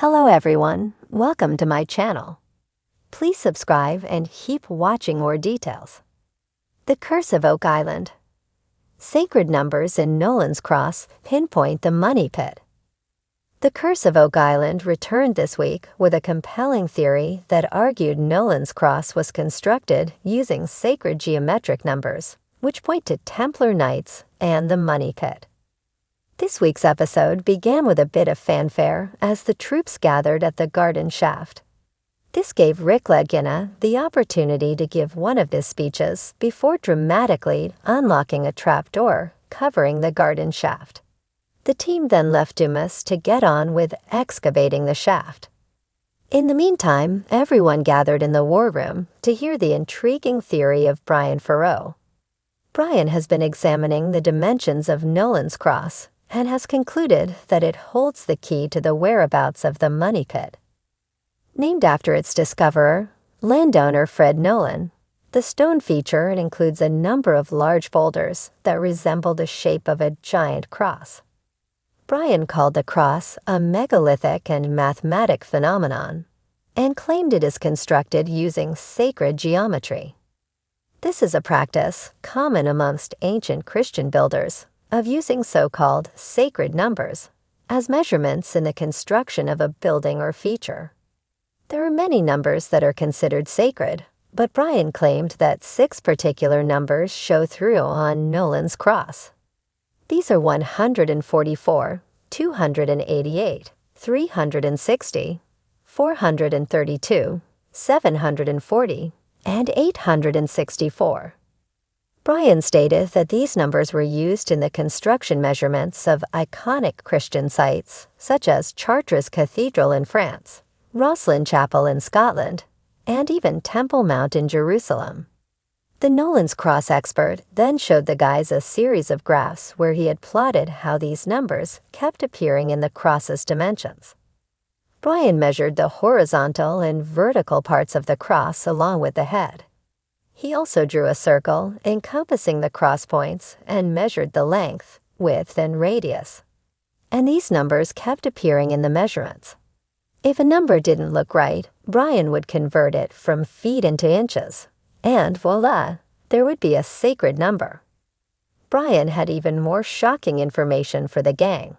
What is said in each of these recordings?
Hello everyone, welcome to my channel. Please subscribe and keep watching more details. The Curse of Oak Island. Sacred numbers in Nolan's cross pinpoint the money pit. The Curse of Oak Island returned this week with a compelling theory that argued Nolan's cross was constructed using sacred geometric numbers, which point to Templar knights and the money pit. This week's episode began with a bit of fanfare as the troops gathered at the garden shaft. This gave Rick Legina the opportunity to give one of his speeches before dramatically unlocking a trapdoor covering the garden shaft. The team then left Dumas to get on with excavating the shaft. In the meantime, everyone gathered in the war room to hear the intriguing theory of Brian Farreau. Brian has been examining the dimensions of Nolan's cross and has concluded that it holds the key to the whereabouts of the money pit. Named after its discoverer, landowner Fred Nolan, the stone feature includes a number of large boulders that resemble the shape of a giant cross. Brian called the cross a megalithic and mathematic phenomenon and claimed it is constructed using sacred geometry. This is a practice common amongst ancient Christian builders of using so-called sacred numbers as measurements in the construction of a building or feature. There are many numbers that are considered sacred, but Brian claimed that 6 particular numbers show through on Nolan's cross. These are 144, 288, 360, 432, 740, and 864. Brian stated that these numbers were used in the construction measurements of iconic Christian sites such as Chartres Cathedral in France, Rosslyn Chapel in Scotland, and even Temple Mount in Jerusalem. The Nolan's cross expert then showed the guys a series of graphs where he had plotted how these numbers kept appearing in the cross's dimensions. Brian measured the horizontal and vertical parts of the cross along with the head. He also drew a circle encompassing the cross points and measured the length, width, and radius. And these numbers kept appearing in the measurements. If a number didn't look right, Brian would convert it from feet into inches, and voila, there would be a sacred number. Brian had even more shocking information for the gang.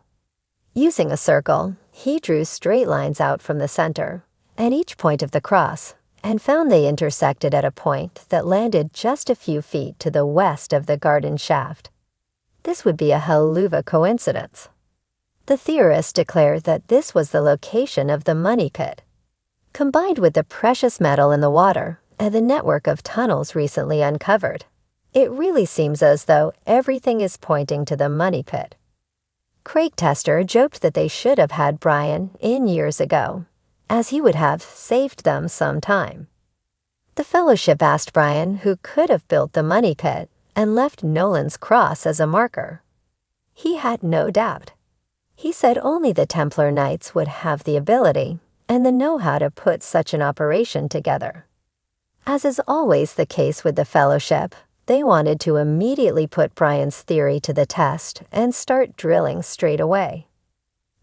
Using a circle, he drew straight lines out from the center and each point of the cross, and found they intersected at a point that landed just a few feet to the west of the garden shaft. This would be a helluva coincidence. The theorists declared that this was the location of the money pit. Combined with the precious metal in the water and the network of tunnels recently uncovered, it really seems as though everything is pointing to the money pit. Craig Tester joked that they should have had Brian in years ago, as he would have saved them some time. The fellowship asked Brian who could have built the money pit and left Nolan's cross as a marker. He had no doubt. He said only the Templar knights would have the ability and the know-how to put such an operation together. As is always the case with the fellowship, they wanted to immediately put Brian's theory to the test and start drilling straight away.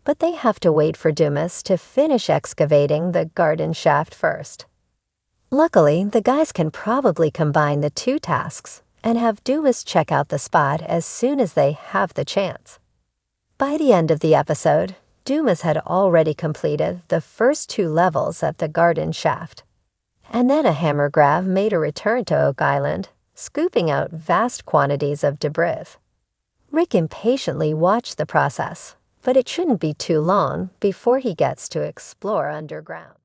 But they have to wait for Dumas to finish excavating the garden shaft first. Luckily, the guys can probably combine the two tasks and have Dumas check out the spot as soon as they have the chance. By the end of the episode, Dumas had already completed the first 2 levels at the garden shaft. And then a hammer grab made a return to Oak Island, scooping out vast quantities of debris. Rick impatiently watched the process, but it shouldn't be too long before he gets to explore underground.